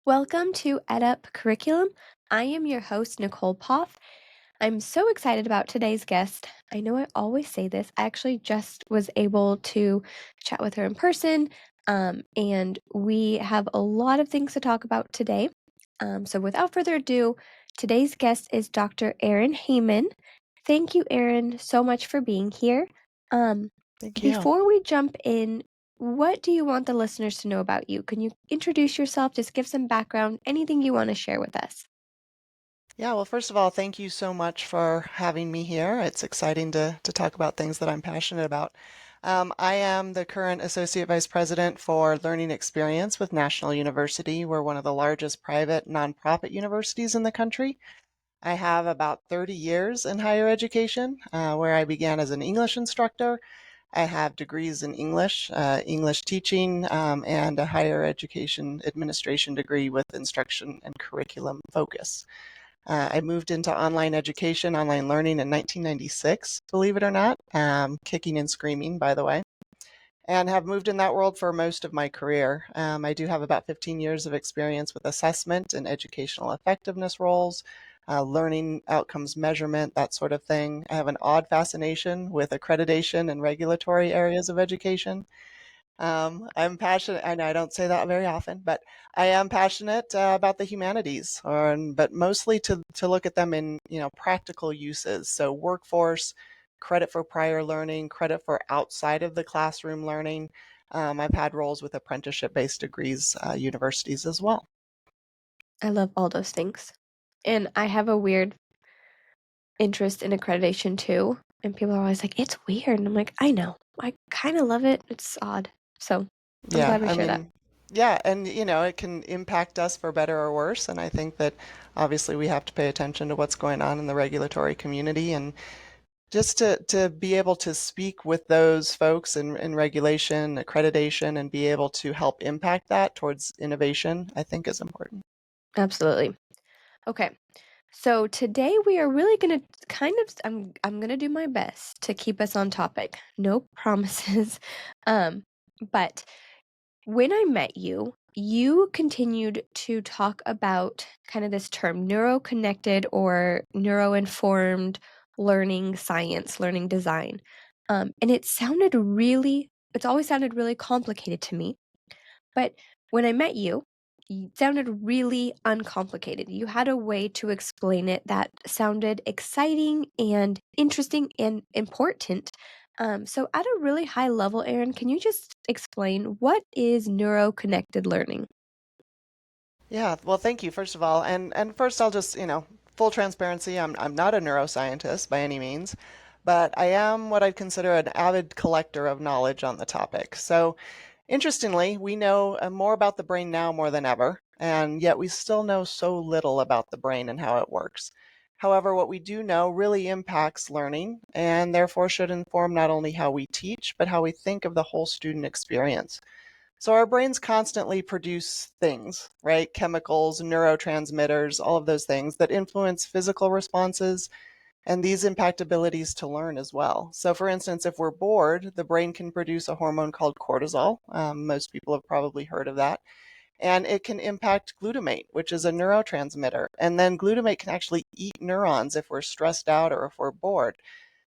Welcome to EdUp Curriculum. I am your host, Nicole Poff. I'm so excited about today's guest. I know I always say this. I actually just was able to chat with her in person, and we have a lot of things to talk about today. So without further ado, today's guest is Dr. Erinn Heyman. Thank you, Erinn, so much for being here. Thank you. Before we jump in, what do you want the listeners to know about you? Can you introduce yourself, just give some background, anything you want to share with us? Yeah, well, first of all, thank you so much for having me here. It's exciting to talk about things that I'm passionate about. I am the current Associate Vice President for Learning Experience with National University. We're one of the largest private nonprofit universities in the country. I have about 30 years in higher education, where I began as an English instructor. I have degrees in English, English teaching, and a higher education administration degree with instruction and curriculum focus. I moved into online education, online learning in 1996, believe it or not, kicking and screaming, by the way, and have moved in that world for most of my career. I do have about 15 years of experience with assessment and educational effectiveness roles, learning outcomes measurement, that sort of thing. I have an odd fascination with accreditation and regulatory areas of education. I'm passionate, and I don't say that very often, but I am passionate about the humanities, but mostly to look at them in practical uses. So workforce, credit for prior learning, credit for outside of the classroom learning. I've had roles with apprenticeship-based degrees, universities as well. I love all those things. And I have a weird interest in accreditation too. And people are always like, it's weird. And I'm like, I know. I kind of love it. It's odd. So I'm Yeah, glad we I share that. mean, yeah, and it can impact us for better or worse. And I think that obviously we have to pay attention to what's going on in the regulatory community and just to be able to speak with those folks in regulation, accreditation, and be able to help impact that towards innovation, I think is important. Absolutely. Okay. So today we are really going to I'm going to do my best to keep us on topic. No promises. Um but when I met you, you continued to talk about kind of this term neuro-connected or neuro-informed learning science, learning design. And it's always sounded really complicated to me. But when I met you, it sounded really uncomplicated. You had a way to explain it that sounded exciting and interesting and important. So, at a really high level, Erinn, can you just explain what is neuro-connected learning? Yeah, well, thank you, first of all. And first I'll just, full transparency, I'm not a neuroscientist by any means, but I am what I'd consider an avid collector of knowledge on the topic. So interestingly, we know more about the brain now more than ever, and yet we still know so little about the brain and how it works. However, what we do know really impacts learning and therefore should inform not only how we teach, but how we think of the whole student experience. So our brains constantly produce things, right? Chemicals, neurotransmitters, all of those things that influence physical responses, and these impact abilities to learn as well. So for instance, if we're bored, the brain can produce a hormone called cortisol. Most people have probably heard of that. And it can impact glutamate, which is a neurotransmitter. And then glutamate can actually eat neurons if we're stressed out or if we're bored.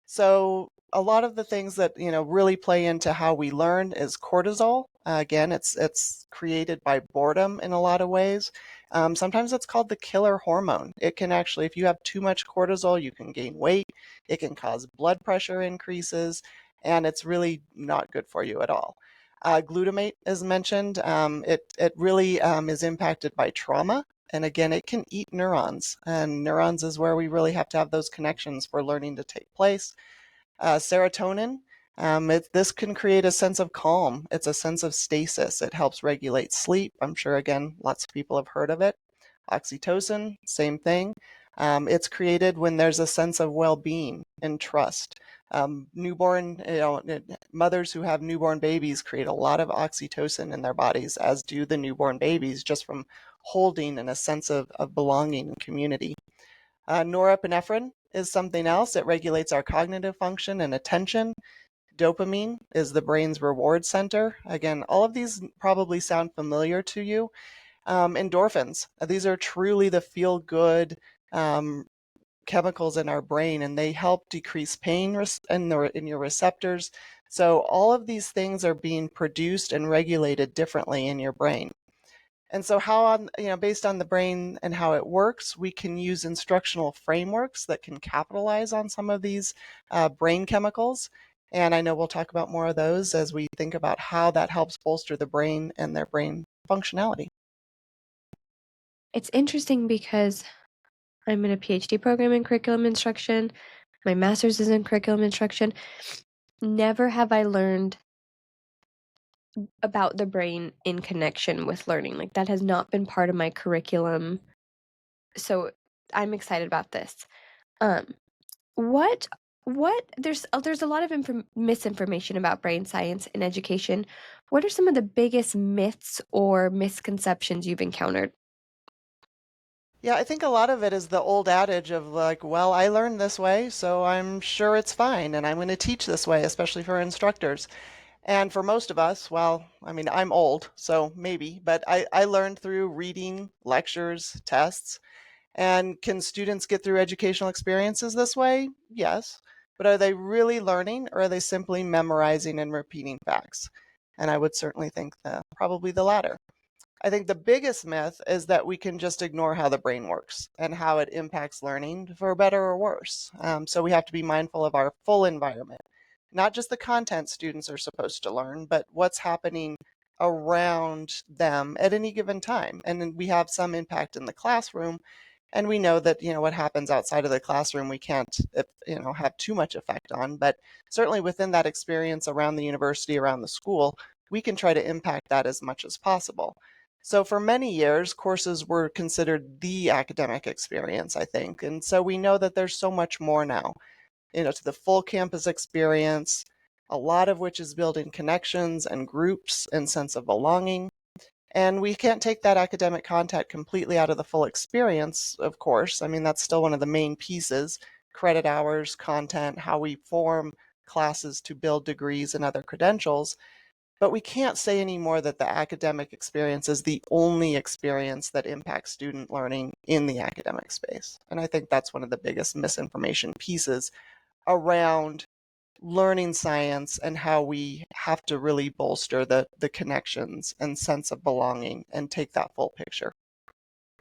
So a lot of the things that really play into how we learn is cortisol. Again, it's created by boredom in a lot of ways. Sometimes it's called the killer hormone. It can actually, if you have too much cortisol, you can gain weight. It can cause blood pressure increases, and it's really not good for you at all. Glutamate, as mentioned, it really is impacted by trauma. And again, it can eat neurons, and neurons is where we really have to have those connections for learning to take place. Serotonin, this can create a sense of calm. It's a sense of stasis. It helps regulate sleep. I'm sure, again, lots of people have heard of it. Oxytocin, same thing. It's created when there's a sense of well-being and trust. Newborn, mothers who have newborn babies create a lot of oxytocin in their bodies, as do the newborn babies, just from holding and a sense of belonging and community. Norepinephrine is something else. It regulates our cognitive function and attention. Dopamine is the brain's reward center. Again, all of these probably sound familiar to you. Endorphins. These are truly the feel good um, chemicals in our brain, and they help decrease pain in your receptors. So all of these things are being produced and regulated differently in your brain. And so how on, based on the brain and how it works, we can use instructional frameworks that can capitalize on some of these brain chemicals. And I know we'll talk about more of those as we think about how that helps bolster the brain and their brain functionality. It's interesting because I'm in a PhD program in curriculum instruction. My master's is in curriculum instruction. Never have I learned about the brain in connection with learning. Like that has not been part of my curriculum. So I'm excited about this. Um, what there's a lot of misinformation about brain science in education. What are some of the biggest myths or misconceptions you've encountered? Yeah, I think a lot of it is the old adage of like, well, I learned this way, so I'm sure it's fine, and I'm going to teach this way, especially for instructors. And for most of us, well, I mean, I'm old, so maybe, but I learned through reading, lectures, tests. And can students get through educational experiences this way? Yes. But are they really learning, or are they simply memorizing and repeating facts? And I would certainly think probably the latter. I think the biggest myth is that we can just ignore how the brain works and how it impacts learning for better or worse. So we have to be mindful of our full environment, not just the content students are supposed to learn, but what's happening around them at any given time. And then we have some impact in the classroom, and we know that what happens outside of the classroom we can't have too much effect on, but certainly within that experience around the university, around the school, we can try to impact that as much as possible. So for many years, courses were considered the academic experience, I think. And so we know that there's so much more now, to the full campus experience, a lot of which is building connections and groups and sense of belonging. And we can't take that academic content completely out of the full experience, of course. I mean, that's still one of the main pieces: credit hours, content, how we form classes to build degrees and other credentials. But we can't say anymore that the academic experience is the only experience that impacts student learning in the academic space. And I think that's one of the biggest misinformation pieces around learning science and how we have to really bolster the connections and sense of belonging and take that full picture.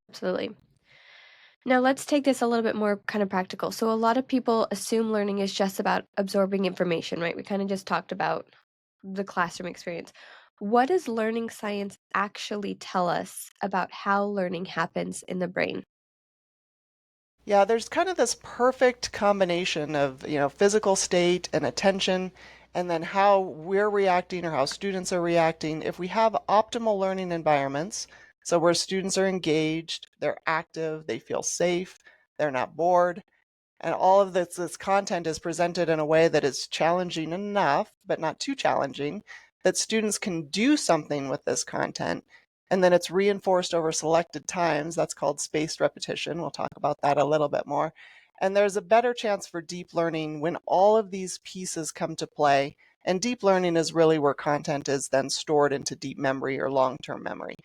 Absolutely. Now let's take this a little bit more kind of practical. So a lot of people assume learning is just about absorbing information, right? We kind of just talked about the classroom experience. What does learning science actually tell us about how learning happens in the brain? Yeah, there's kind of this perfect combination of, physical state and attention, and then how we're reacting or how students are reacting. If we have optimal learning environments, so where students are engaged, they're active, they feel safe, they're not bored, and all of this content is presented in a way that is challenging enough, but not too challenging, that students can do something with this content. And then it's reinforced over selected times. That's called spaced repetition. We'll talk about that a little bit more. And there's a better chance for deep learning when all of these pieces come to play. And deep learning is really where content is then stored into deep memory or long-term memory.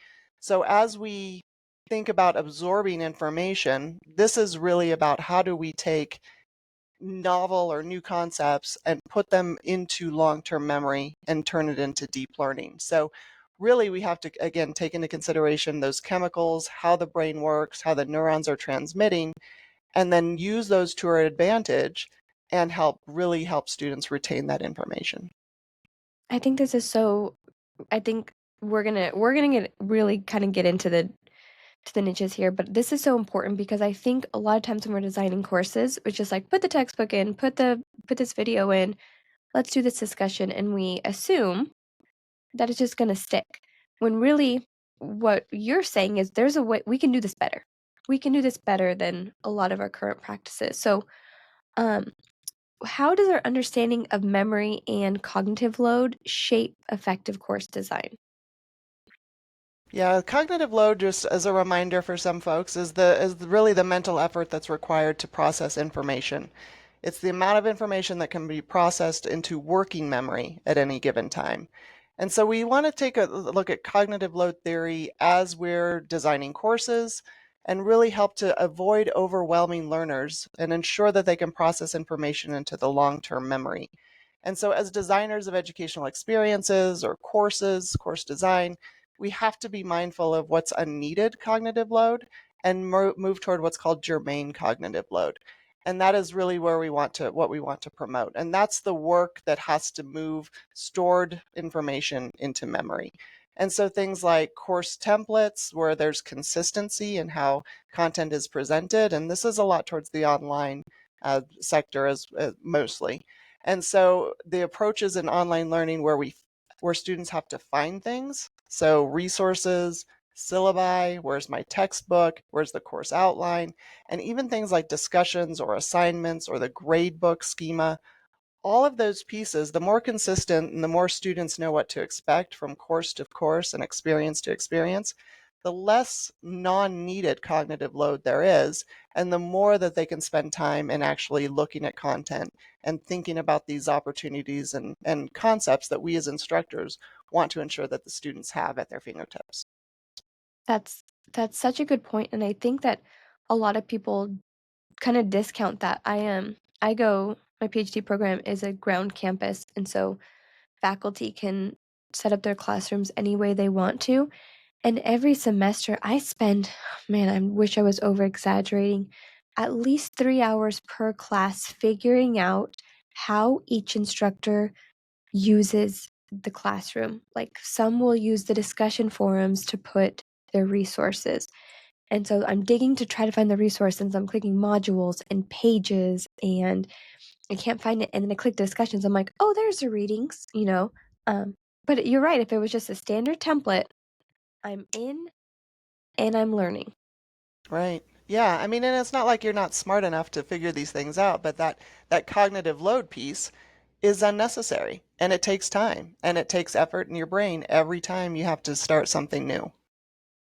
So as we think about absorbing information, this is really about how do we take novel or new concepts and put them into long-term memory and turn it into deep learning. So really we have to, again, take into consideration those chemicals, how the brain works, how the neurons are transmitting, and then use those to our advantage and really help students retain that information. I think this is so I think we're gonna get really kind of get into the niches here, but this is so important because I think a lot of times when we're designing courses, it's just like put the textbook in, put this video in, let's do this discussion, and we assume that it's just gonna stick. When really what you're saying is there's a way we can do this better. We can do this better than a lot of our current practices. So, um, how does our understanding of memory and cognitive load shape effective course design? Yeah, cognitive load, just as a reminder for some folks, really the mental effort that's required to process information. It's the amount of information that can be processed into working memory at any given time. And so we want to take a look at cognitive load theory as we're designing courses and really help to avoid overwhelming learners and ensure that they can process information into the long-term memory. And so as designers of educational experiences or courses, course design, we have to be mindful of what's unneeded cognitive load and move toward what's called germane cognitive load. And that is really where what we want to promote. And that's the work that has to move stored information into memory. And so things like course templates, where there's consistency in how content is presented, and this is a lot towards the online sector as mostly. And so the approaches in online learning where students have to find things, so resources, syllabi, where's my textbook, where's the course outline, and even things like discussions or assignments or the grade book schema, all of those pieces, the more consistent and the more students know what to expect from course to course and experience to experience, the less non-needed cognitive load there is, and the more that they can spend time in actually looking at content and thinking about these opportunities and concepts that we as instructors want to ensure that the students have at their fingertips. That's that's such a good point, and I think that a lot of people kinda discount that. I go my PhD program is a ground campus, and so faculty can set up their classrooms any way they want to, and every semester I spend man, I wish I was over exaggerating, at least 3 hours per class figuring out how each instructor uses the classroom. Like, some will use the discussion forums to put their resources. And so I'm digging to try to find the resource, and so I'm clicking modules and pages, and I can't find it. And then I click discussions. I'm like, oh, there's the readings, you know. Um, but you're right. If it was just a standard template, I'm in and I'm learning. Right. Yeah. I mean, and it's not like you're not smart enough to figure these things out, but that cognitive load piece is unnecessary and it takes time and it takes effort in your brain every time you have to start something new.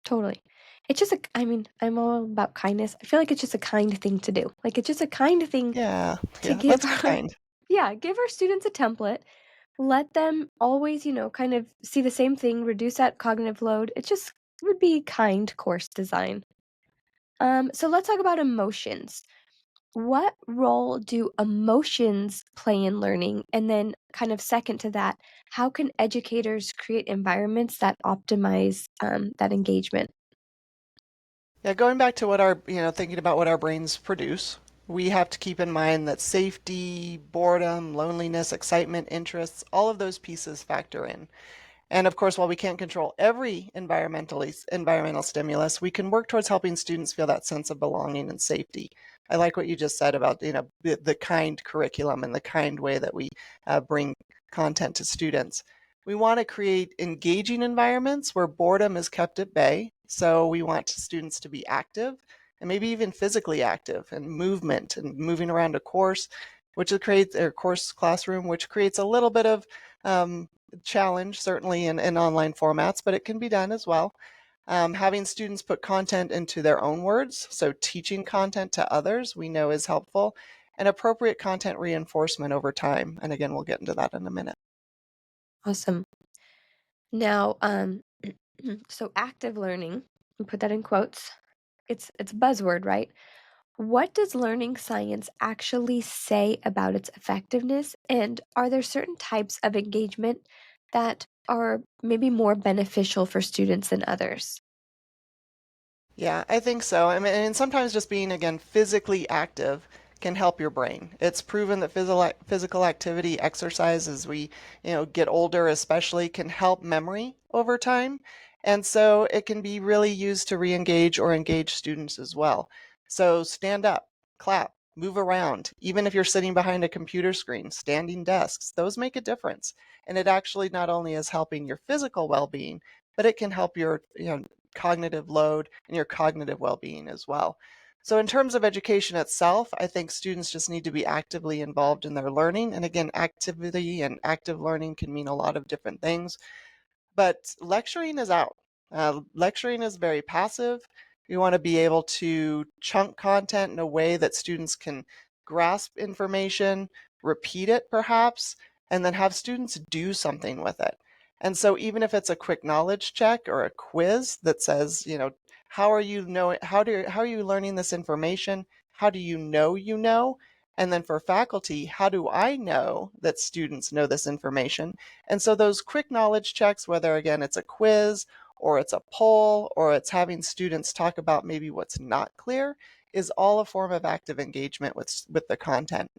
Totally. It's just I mean, I'm all about kindness. I feel like it's just a kind thing to do. Like, it's just a kind thing Yeah. to Yeah. give Let's be our, kind. yeah, give our students a template. Let them always, kind of see the same thing, reduce that cognitive load. It just would be kind course design. So let's talk about emotions. What role do emotions play in learning? And then, kind of second to that, how can educators create environments that optimize that engagement? Yeah, going back to thinking about what our brains produce, we have to keep in mind that safety, boredom, loneliness, excitement, interests, all of those pieces factor in. And of course, while we can't control every environmental stimulus, we can work towards helping students feel that sense of belonging and safety. I like what you just said about the kind curriculum and the kind way that we bring content to students. We want to create engaging environments where boredom is kept at bay. So we want students to be active and maybe even physically active and movement and moving around a course, which creates their course classroom, which creates a little bit of challenge, certainly in online formats, but it can be done as well. Having students put content into their own words, so teaching content to others, we know is helpful, and appropriate content reinforcement over time. And again, we'll get into that in a minute. Awesome. Now, so active learning, we put that in quotes. It's a buzzword, right? What does learning science actually say about its effectiveness? And are there certain types of engagement that are maybe more beneficial for students than others? Yeah, I think so. I mean, and sometimes just being, again, physically active can help your brain. It's proven that physical activity, exercise as we, get older especially, can help memory over time. And so it can be really used to re-engage or engage students as well. So stand up, clap, move around. Even if you're sitting behind a computer screen, standing desks, those make a difference. And it actually not only is helping your physical well-being, but it can help your, cognitive load and your cognitive well-being as well. So in terms of education itself, I think students just need to be actively involved in their learning. And again, activity and active learning can mean a lot of different things, but lecturing is out. Lecturing is very passive. You want to be able to chunk content in a way that students can grasp information, repeat it perhaps, and then have students do something with it. And so even if it's a quick knowledge check or a quiz that says, how are you learning this information? How do you know you know? And then for faculty, how do I know that students know this information? And so those quick knowledge checks, whether again it's a quiz or it's a poll or it's having students talk about maybe what's not clear, is all a form of active engagement with the content.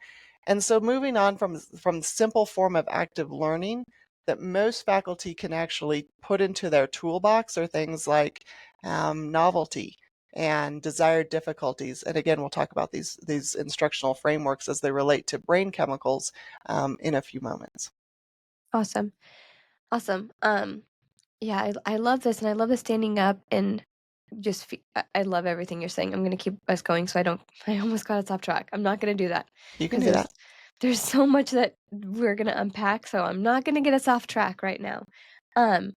And so moving on from simple form of active learning that most faculty can actually put into their toolbox are things like novelty and desired difficulties. And again, we'll talk about these instructional frameworks as they relate to brain chemicals in a few moments. Awesome. Awesome. Yeah, I love this, and I love the standing up and just I love everything you're saying. I'm gonna keep us going so I don't I almost got us off track. I'm not gonna do that You can because do that. there's so much that we're gonna unpack, so I'm not gonna get us off track right now. Um,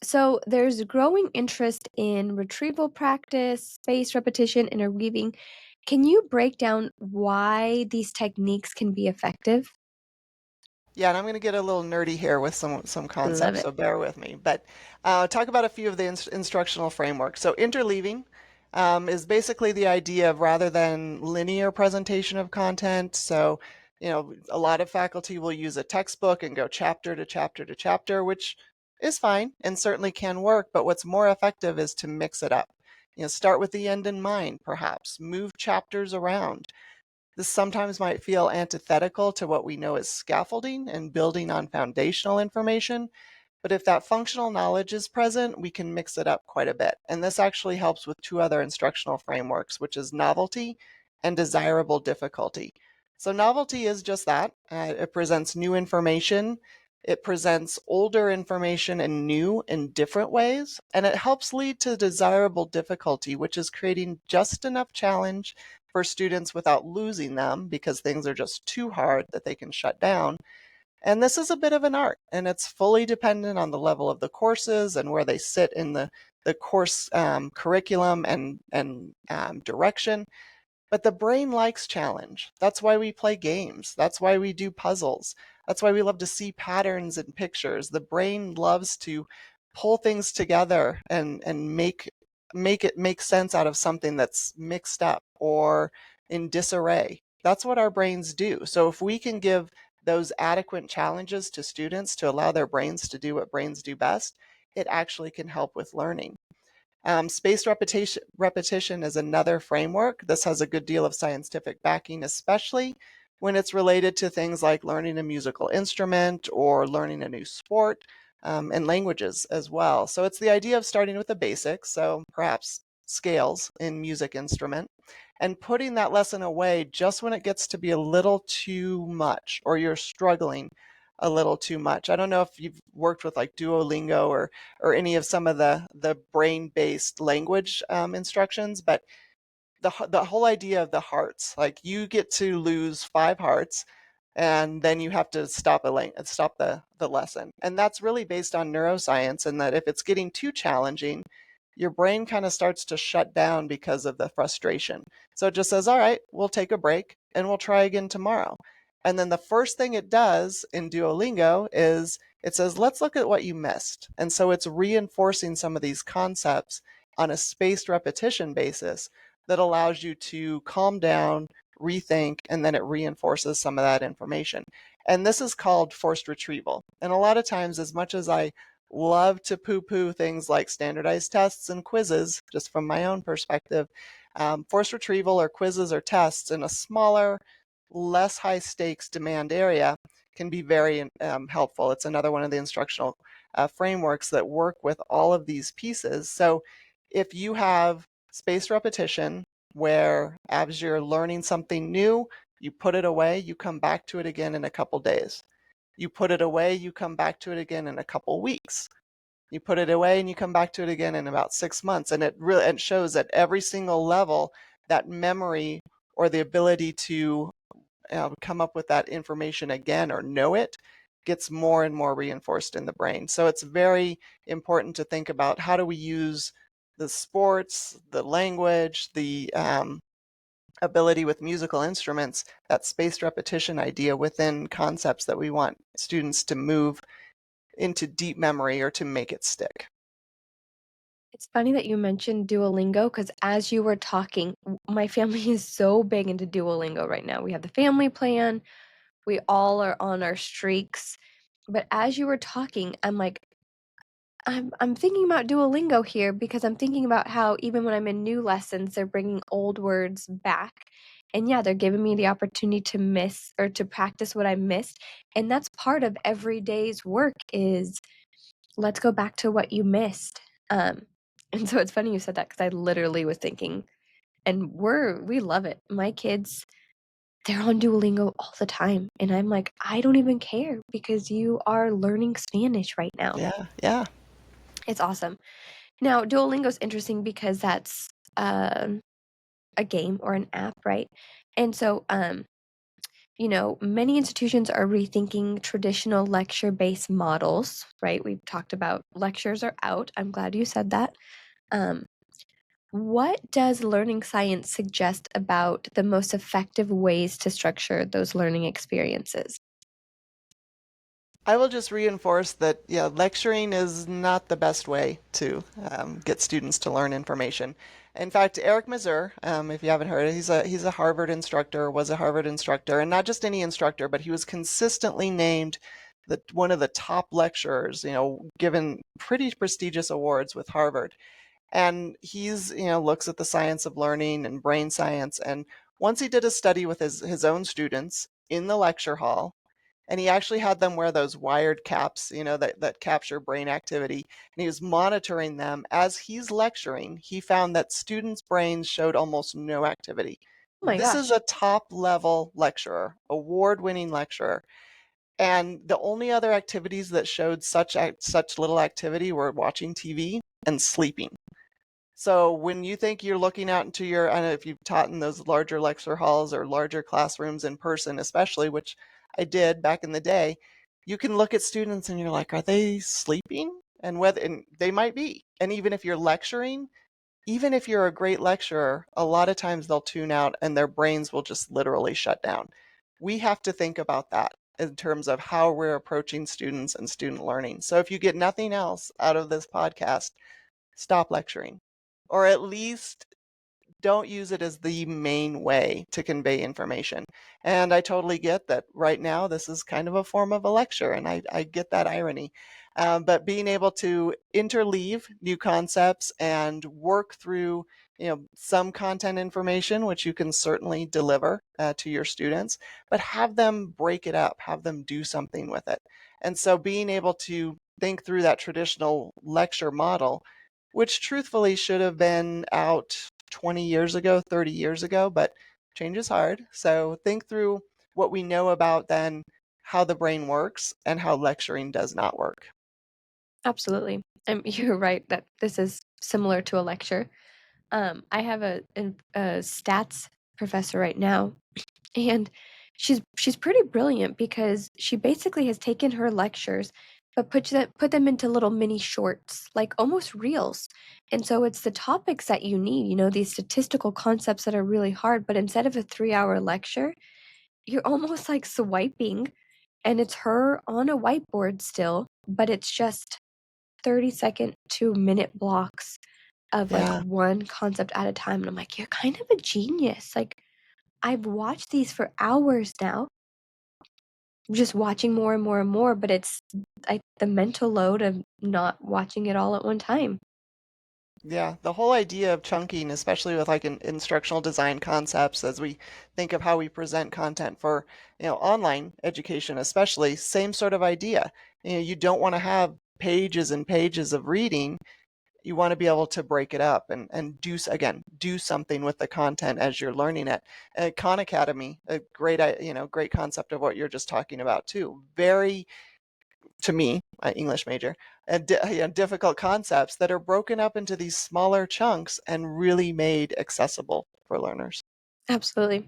so there's growing interest in retrieval practice, spaced repetition, interweaving. Can you break down why these techniques can be effective? Yeah, and I'm going to get a little nerdy here with some Love concepts, it. so bear with me. But talk about a few of the instructional frameworks. So interleaving is basically the idea of rather than linear presentation of content. So, a lot of faculty will use a textbook and go chapter to chapter to chapter, which is fine and certainly can work. But what's more effective is to mix it up. Start with the end in mind, perhaps. Move chapters around. This sometimes might feel antithetical to what we know as scaffolding and building on foundational information, but if that functional knowledge is present, we can mix it up quite a bit. And this actually helps with two other instructional frameworks, which is novelty and desirable difficulty. So novelty is just that. It presents new information. It presents older information in new and different ways, and it helps lead to desirable difficulty, which is creating just enough challenge for students without losing them because things are just too hard that they can shut down. And this is a bit of an art, and it's fully dependent on the level of the courses and where they sit in the course curriculum and direction. But the brain likes challenge. That's why we play games. That's why we do puzzles. That's why we love to see patterns in pictures. The brain loves to pull things together and make it make sense out of something that's mixed up or in disarray. That's what our brains do. So if we can give those adequate challenges to students to allow their brains to do what brains do best, it actually can help with learning. Spaced repetition is another framework. This has a good deal of scientific backing, especially when it's related to things like learning a musical instrument or learning a new sport, and languages as well. So it's the idea of starting with the basics, so perhaps scales in music instrument, and putting that lesson away just when it gets to be a little too much or you're struggling a little too much. I don't know if you've worked with like Duolingo or any of some of the brain-based language instructions, but the whole idea of the hearts, like you get to lose 5 hearts and then you have to stop the lesson. And that's really based on neuroscience, and that if it's getting too challenging, your brain kind of starts to shut down because of the frustration. So it just says, all right, we'll take a break and we'll try again tomorrow. And then the first thing it does in Duolingo is it says, let's look at what you missed. And so it's reinforcing some of these concepts on a spaced repetition basis that allows you to calm down, rethink, and then it reinforces some of that information. And this is called forced retrieval. And a lot of times, as much as I love to poo-poo things like standardized tests and quizzes, just from my own perspective, forced retrieval or quizzes or tests in a smaller, less high stakes demand area can be very helpful. It's another one of the instructional frameworks that work with all of these pieces. So if you have spaced repetition, where as you're learning something new, you put it away, you come back to it again in a couple days. You put it away, you come back to it again in a couple weeks. You put it away and you come back to it again in about 6 months. And it shows at every single level that memory or the ability to come up with that information again or know it gets more and more reinforced in the brain. So it's very important to think about how do we use the sports, the language, the ability with musical instruments, that spaced repetition idea within concepts that we want students to move into deep memory or to make it stick. It's funny that you mentioned Duolingo because as you were talking, my family is so big into Duolingo right now. We have the family plan, we all are on our streaks. But as you were talking, I'm like, I'm thinking about Duolingo here because I'm thinking about how even when I'm in new lessons, they're bringing old words back. And yeah, they're giving me the opportunity to miss or to practice what I missed. And that's part of every day's work is let's go back to what you missed. Um, and so it's funny you said that because I literally was thinking, and we love it. My kids, they're on Duolingo all the time. And I'm like, I don't even care because you are learning Spanish right now. Yeah, yeah. It's awesome. Now, Duolingo's interesting because that's a game or an app, right? And so, many institutions are rethinking traditional lecture-based models, right? We've talked about lectures are out. I'm glad you said that. Um, what does learning science suggest about the most effective ways to structure those learning experiences? I will just reinforce that, yeah, lecturing is not the best way to get students to learn information. In fact, Eric Mazur, if you haven't heard, he's a Harvard instructor, was a Harvard instructor, and not just any instructor, but he was consistently named one of the top lecturers, given pretty prestigious awards with Harvard. And he's, looks at the science of learning and brain science. And once he did a study with his own students in the lecture hall, and he actually had them wear those wired caps, that capture brain activity. And he was monitoring them as he's lecturing. He found that students' brains showed almost no activity. Oh my This is gosh. a top level lecturer, award winning lecturer. And the only other activities that showed such little activity were watching TV and sleeping. So when you think you're looking out into I don't know if you've taught in those larger lecture halls or larger classrooms in person, especially, which I did back in the day, you can look at students and you're like, are they sleeping? And they might be. And even if you're lecturing, even if you're a great lecturer, a lot of times they'll tune out and their brains will just literally shut down. We have to think about that in terms of how we're approaching students and student learning. So if you get nothing else out of this podcast, stop lecturing, or at least don't use it as the main way to convey information. And I totally get that right now this is kind of a form of a lecture, and I get that irony. But being able to interleave new concepts and work through, some content information, which you can certainly deliver to your students, but have them break it up, have them do something with it. And so being able to think through that traditional lecture model, which truthfully should have been out 20 years ago, 30 years ago, but change is hard. So think through what we know about then how the brain works and how lecturing does not work. Absolutely. You're right that this is similar to a lecture. I have a stats professor right now, and she's pretty brilliant because she basically has taken her lectures, but put them into little mini shorts, like almost reels. And so it's the topics that you need, these statistical concepts that are really hard, but instead of a 3-hour lecture, you're almost like swiping, and it's her on a whiteboard still, but it's just 30-second to minute blocks of like Yeah. one concept at a time. And I'm like, you're kind of a genius. Like, I've watched these for hours now, just watching more and more and more, but it's like the mental load of not watching it all at one time. Yeah, the whole idea of chunking, especially with like instructional design concepts, as we think of how we present content for, online education, especially, same sort of idea. You don't want to have pages and pages of reading. You want to be able to break it up and do something with the content as you're learning it. Khan Academy, a great concept of what you're just talking about too. Very, to me, my English major, and difficult concepts that are broken up into these smaller chunks and really made accessible for learners. Absolutely.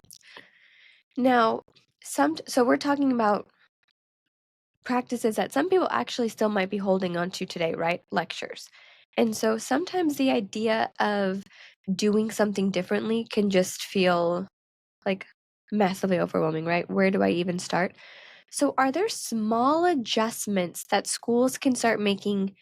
Now, so we're talking about practices that some people actually still might be holding on to today, right? Lectures. And so sometimes the idea of doing something differently can just feel like massively overwhelming, right? Where do I even start? So, are there small adjustments that schools can start making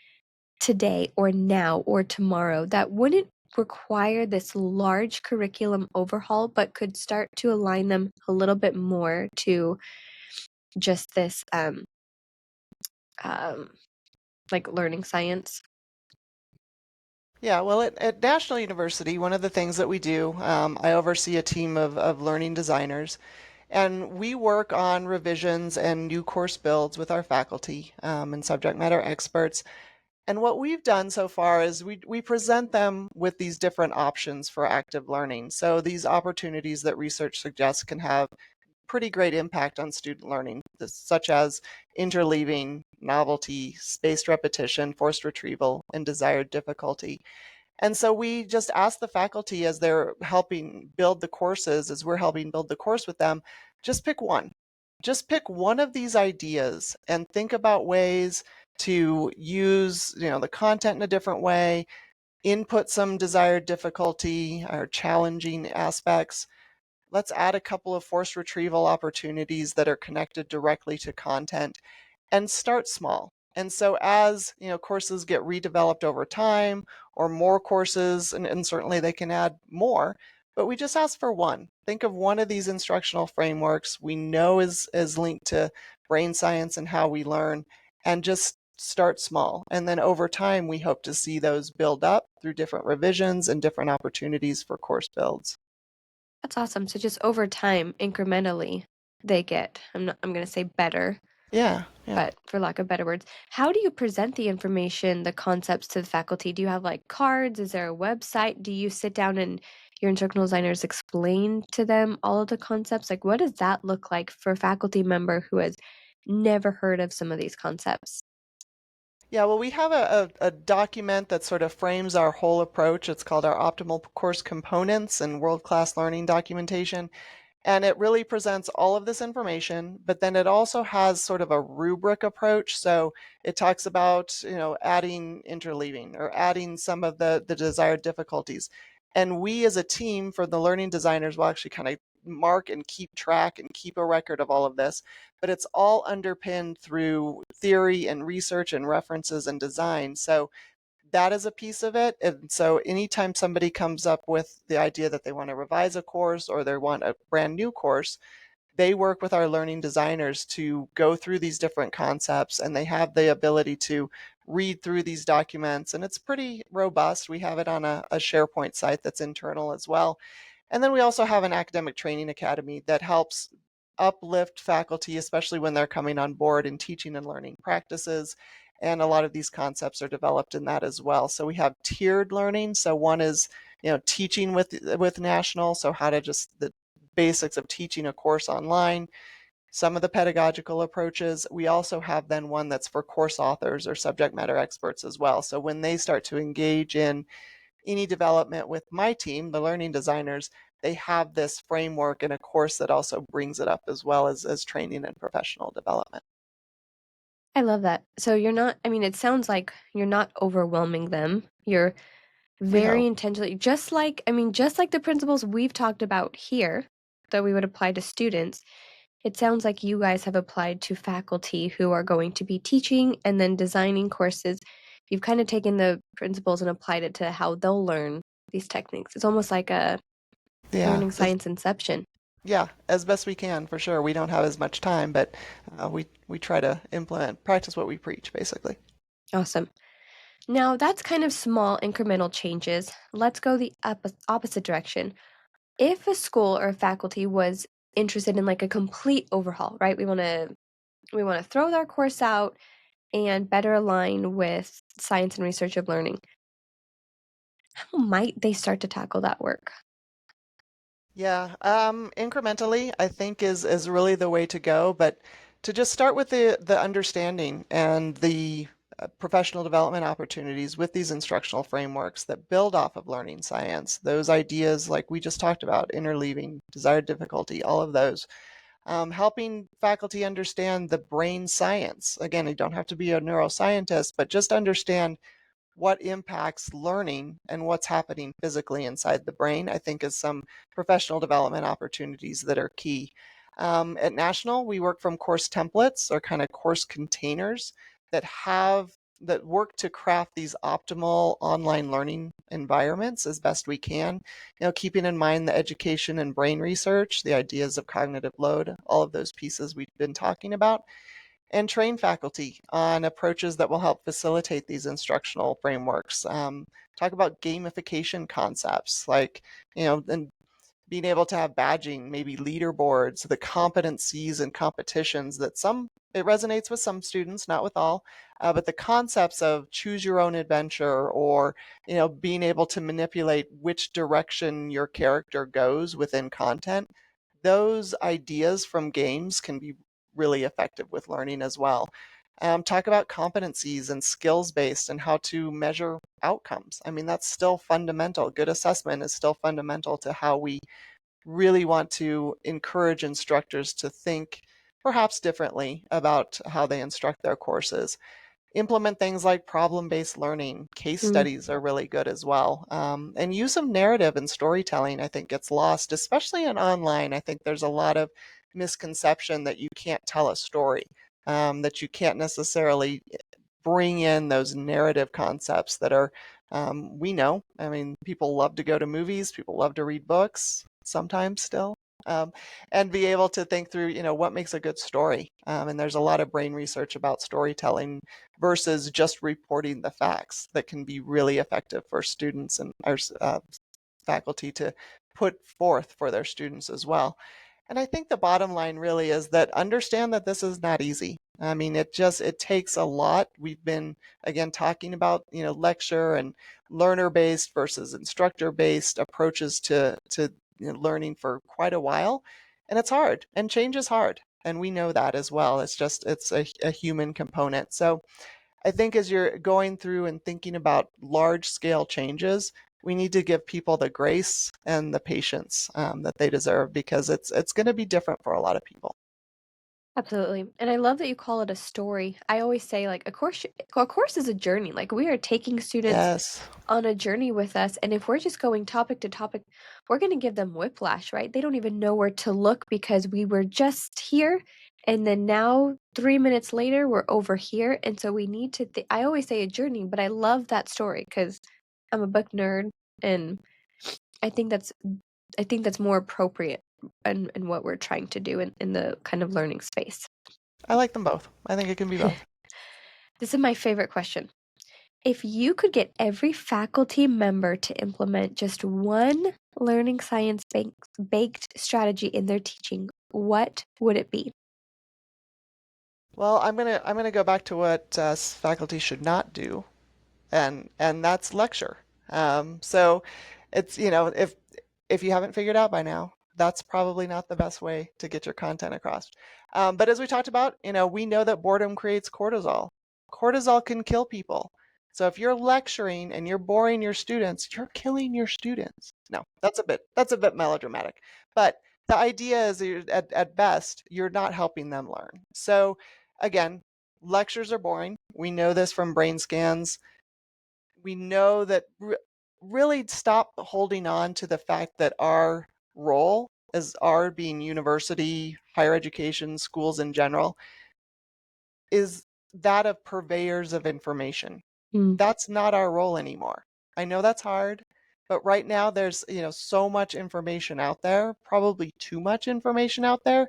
today or now or tomorrow that wouldn't require this large curriculum overhaul, but could start to align them a little bit more to just this um, like learning science? Yeah, well, at National University, one of the things that we do, I oversee a team of learning designers, and we work on revisions and new course builds with our faculty and subject matter experts. And what we've done so far is we present them with these different options for active learning. So these opportunities that research suggests can have pretty great impact on student learning, such as interleaving, novelty, spaced repetition, forced retrieval, and desired difficulty. And so we just ask the faculty as they're helping build the courses, as we're helping build the course with them, just pick one. Just pick one of these ideas and think about ways to use, the content in a different way, input some desired difficulty or challenging aspects. Let's add a couple of forced retrieval opportunities that are connected directly to content and start small. And so as courses get redeveloped over time or more courses, and certainly they can add more, but we just ask for one. Think of one of these instructional frameworks we know is linked to brain science and how we learn, and just start small. And then over time, we hope to see those build up through different revisions and different opportunities for course builds. That's awesome. So just over time, incrementally, they get, I'm going to say better, Yeah, yeah. but for lack of better words, how do you present the information, the concepts to the faculty? Do you have like cards? Is there a website? Do you sit down and your instructional designers explain to them all of the concepts? Like, what does that look like for a faculty member who has never heard of some of these concepts? Yeah, well, we have a document that sort of frames our whole approach. It's called our Optimal Course Components and World-Class Learning Documentation. And it really presents all of this information, but then it also has sort of a rubric approach. So it talks about, adding interleaving or adding some of the desired difficulties. And we as a team for the learning designers will actually kind of mark and keep track and keep a record of all of this. But it's all underpinned through theory and research and references and design. So that is a piece of it. And so anytime somebody comes up with the idea that they want to revise a course or they want a brand new course, they work with our learning designers to go through these different concepts, and they have the ability to read through these documents. And it's pretty robust. We have it on a SharePoint site that's internal as well. And then we also have an academic training academy that helps uplift faculty, especially when they're coming on board and teaching and learning practices. And a lot of these concepts are developed in that as well. So we have tiered learning. So one is, teaching with national, so how to just the basics of teaching a course online, some of the pedagogical approaches. We also have then one that's for course authors or subject matter experts as well. So when they start to engage in any development with my team, the learning designers, they have this framework and a course that also brings it up as well as training and professional development. I love that. So you're not, I mean, it sounds like you're not overwhelming them. You're We very hope. intentionally, just like, I mean, just like the principles we've talked about here that we would apply to students, it sounds like you guys have applied to faculty who are going to be teaching and then designing courses. You've kind of taken the principles and applied it to how they'll learn these techniques. It's almost like a Yeah, learning science inception. yeah, as best we can for sure. We don't have as much time, but we try to practice what we preach, basically. Awesome. Now, that's kind of small incremental changes. Let's go the opposite direction. If a school or a faculty was interested in like a complete overhaul, right? We want to throw our course out and better align with science and research of learning. How might they start to tackle that work? Yeah, incrementally, I think is really the way to go. But to just start with the understanding and the professional development opportunities with these instructional frameworks that build off of learning science, those ideas like we just talked about, interleaving, desired difficulty, all of those, helping faculty understand the brain science. Again, you don't have to be a neuroscientist, but just understand what impacts learning and what's happening physically inside the brain, I think is some professional development opportunities that are key. At National, we work from course templates or kind of course containers that have that work to craft these optimal online learning environments as best we can. Keeping in mind the education and brain research, the ideas of cognitive load, all of those pieces we've been talking about, and train faculty on approaches that will help facilitate these instructional frameworks. Talk about gamification concepts like, and being able to have badging, maybe leaderboards, the competencies and competitions that it resonates with some students, not with all, but the concepts of choose your own adventure or, being able to manipulate which direction your character goes within content, those ideas from games can be really effective with learning as well. Talk about competencies and skills based and how to measure outcomes. I mean, that's still fundamental. Good assessment is still fundamental to how we really want to encourage instructors to think perhaps differently about how they instruct their courses. Implement things like problem-based learning. Case Mm, studies are really good as well. And use of narrative and storytelling, I think, gets lost, especially in online. I think there's a lot of misconception that you can't tell a story, that you can't necessarily bring in those narrative concepts that are, we know, I mean, people love to go to movies, people love to read books, sometimes still, um, and be able to think through, what makes a good story. And there's a lot of brain research about storytelling versus just reporting the facts that can be really effective for students and our faculty to put forth for their students as well. And I think the bottom line really is that understand that this is not easy. I mean, it takes a lot. We've been again talking about, lecture and learner-based versus instructor-based approaches to learning for quite a while. And it's hard and change is hard. And we know that as well. It's a human component. So I think as you're going through and thinking about large scale changes, we need to give people the grace and the patience that they deserve because it's going to be different for a lot of people. absolutely. And I love that you call it a story. I always say like a course is a journey. Like we are taking students Yes, on a journey with us, and if we're just going topic to topic, we're going to give them whiplash, right? They don't even know where to look because we were just here and then now 3 minutes later we're over here, and so we need to I always say a journey, but I love that story cuz I'm a book nerd, and I think that's I think that's more appropriate in what we're trying to do in the kind of learning space. I like them both. I think it can be both. This is my favorite question. If you could get every faculty member to implement just one learning science baked strategy in their teaching, what would it be? Well, I'm gonna go back to what faculty should not do, and that's lecture. So it's if you haven't figured out by now, that's probably not the best way to get your content across. But as we talked about, we know that boredom creates cortisol. Cortisol can kill people. So if you're lecturing and you're boring your students, you're killing your students. No, that's a bit melodramatic. But the idea is that at best, you're not helping them learn. So again, lectures are boring. We know this from brain scans. We know that really stop holding on to the fact that our role as our being university, higher education, schools in general, is that of purveyors of information. Mm, That's not our role anymore. I know that's hard, but right now there's, so much information out there, probably too much information out there.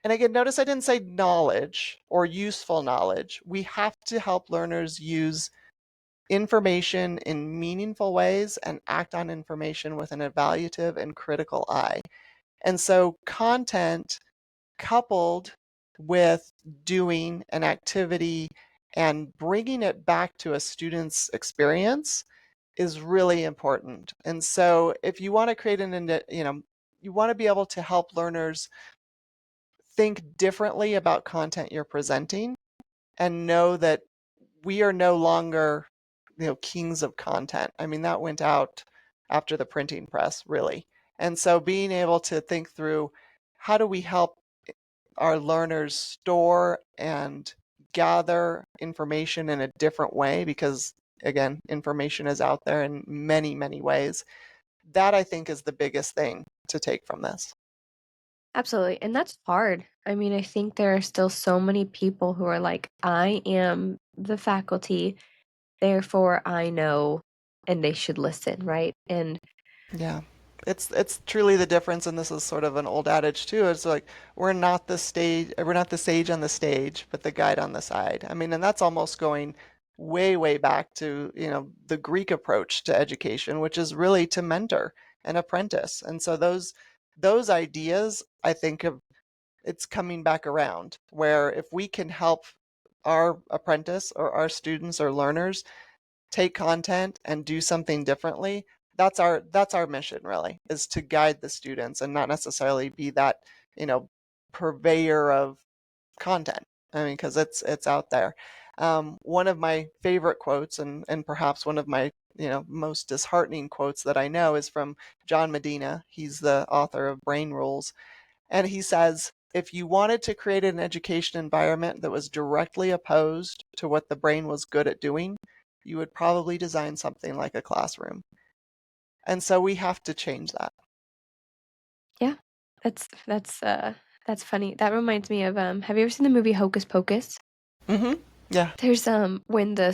And again, notice I didn't say knowledge or useful knowledge. We have to help learners use information in meaningful ways and act on information with an evaluative and critical eye. And so, content coupled with doing an activity and bringing it back to a student's experience is really important. And so, if you want to create you want to be able to help learners think differently about content you're presenting and know that we are no longer, kings of content. I mean, that went out after the printing press, really. And so being able to think through how do we help our learners store and gather information in a different way because again, information is out there in many, many ways. That I think is the biggest thing to take from this. Absolutely, and that's hard. I mean, I think there are still so many people who are like, "I am the faculty, therefore I know, and they should listen," right? And Yeah. It's truly the difference, and this is sort of an old adage too. It's like we're not the sage on the stage, but the guide on the side. I mean, and that's almost going way, way back to, the Greek approach to education, which is really to mentor an apprentice. And so those ideas, I think of it's coming back around, where if we can help our apprentice or our students or learners take content and do something differently, that's our mission, really, is to guide the students and not necessarily be that, you know purveyor of content. I mean, because it's out there. One of my favorite quotes, and perhaps one of my, most disheartening quotes that I know, is from John Medina. He's the author of Brain Rules, and he says, if you wanted to create an education environment that was directly opposed to what the brain was good at doing, you would probably design something like a classroom. And so we have to change that. yeah, that's funny. That reminds me of, have you ever seen the movie Hocus Pocus? Hmm. Yeah. There's, when the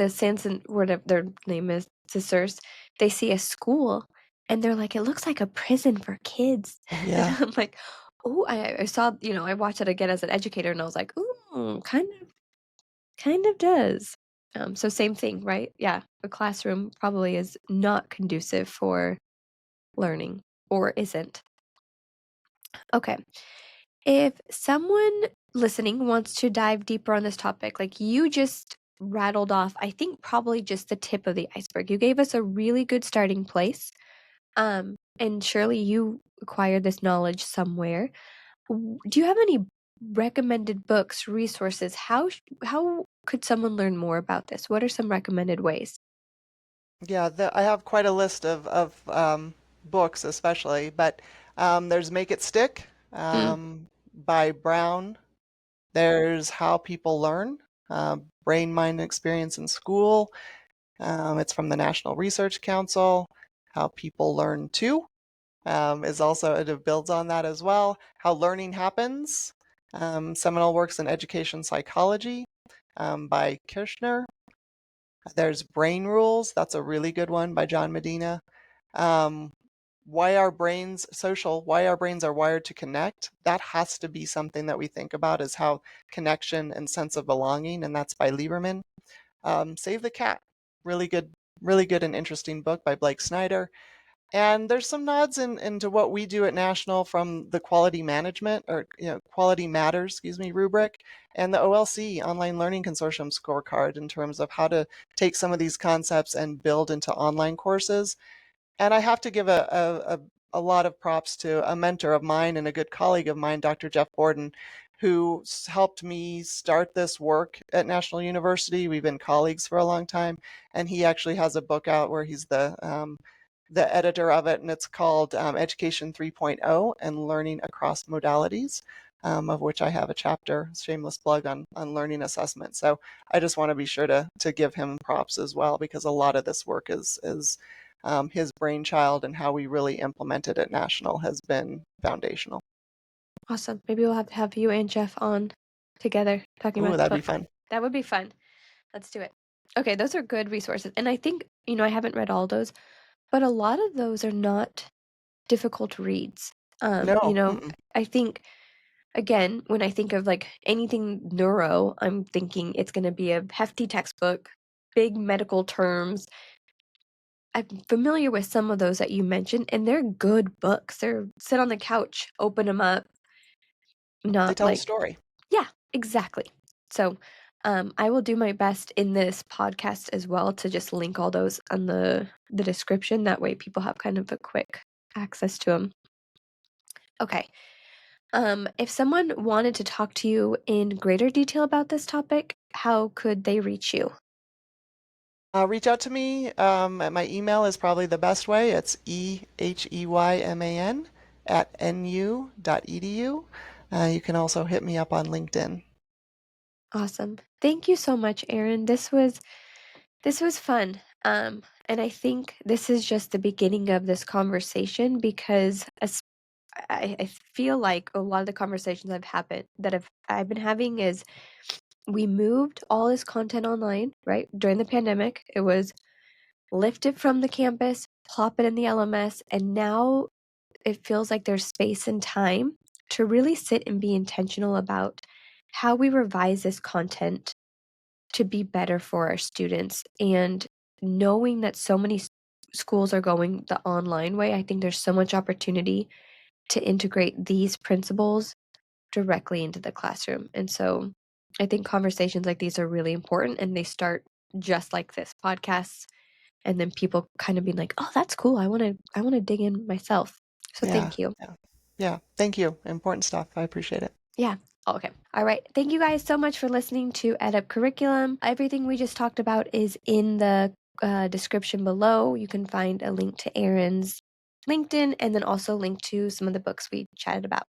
Sanson, whatever their name is, sisters, they see a school, and they're like, "It looks like a prison for kids." And Yeah. I'm like, "Ooh," I saw, I watched it again as an educator, and I was like, "Ooh, kind of does." So same thing, right? Yeah, a classroom probably is not conducive for learning, or isn't. Okay. If someone listening wants to dive deeper on this topic, like you just rattled off, I think probably just the tip of the iceberg. You gave us a really good starting place. And surely you acquired this knowledge somewhere. Do you have any recommended books, resources? How could someone learn more about this? What are some recommended ways? Yeah, I have quite a list of books, especially, but there's Make It Stick Mm, by Brown. There's How People Learn, Brain, Mind, and Experience in School. It's from the National Research Council. How People Learn Too is also, it builds on that as well. How Learning Happens, Seminal Works in Education Psychology by Kirschner. There's Brain Rules. That's a really good one by John Medina. Um, Why our brains are wired to connect. That has to be something that we think about, is how connection and sense of belonging, and that's by Lieberman. Save the Cat. Really good and interesting book by Blake Snyder. And there's some nods into what we do at National from the quality management, or quality matters, excuse me, rubric, and the OLC Online Learning Consortium scorecard, in terms of how to take some of these concepts and build into online courses. And I have to give a lot of props to a mentor of mine and a good colleague of mine, Dr. Jeff Borden, who helped me start this work at National University. We've been colleagues for a long time, and he actually has a book out where he's the editor of it, and it's called Education 3.0 and Learning Across Modalities, of which I have a chapter, shameless plug, on learning assessment. So I just want to be sure to give him props as well, because a lot of this work is his brainchild, and how we really implement it at National has been foundational. awesome. Maybe we'll have to have you and Jeff on together talking Ooh, about the that'd be book. fun. That would be fun. Let's do it. Okay, those are good resources. And I think, I haven't read all those, but a lot of those are not difficult reads. No. Mm-mm. I think, again, when I think of like anything neuro, I'm thinking it's going to be a hefty textbook, big medical terms. I'm familiar with some of those that you mentioned, and they're good books. They're sit on the couch, open them up, They not tell a like, story. yeah, exactly. So, I will do my best in this podcast as well to just link all those on the description. That way, people have kind of a quick access to them. Okay. If someone wanted to talk to you in greater detail about this topic, how could they reach you? Reach out to me. My email is probably the best way. It's EHEYMAN at nu.edu. You can also hit me up on LinkedIn. Awesome. Thank you so much, Erin. This was fun. And I think this is just the beginning of this conversation, because as I feel like a lot of the conversations I've been having is we moved all this content online, right? During the pandemic, it was lift it from the campus, plop it in the LMS, and now it feels like there's space and time to really sit and be intentional about how we revise this content to be better for our students. And knowing that so many schools are going the online way, I think there's so much opportunity to integrate these principles directly into the classroom. And so I think conversations like these are really important, and they start just like this podcast, and then people kind of being like, "Oh, that's cool. I want to dig in myself." So Yeah, thank you. yeah, yeah. Thank you. Important stuff. I appreciate it. Yeah. Okay. All right. Thank you guys so much for listening to EdUp Curriculum. Everything we just talked about is in the description below. You can find a link to Erinn's LinkedIn, and then also link to some of the books we chatted about.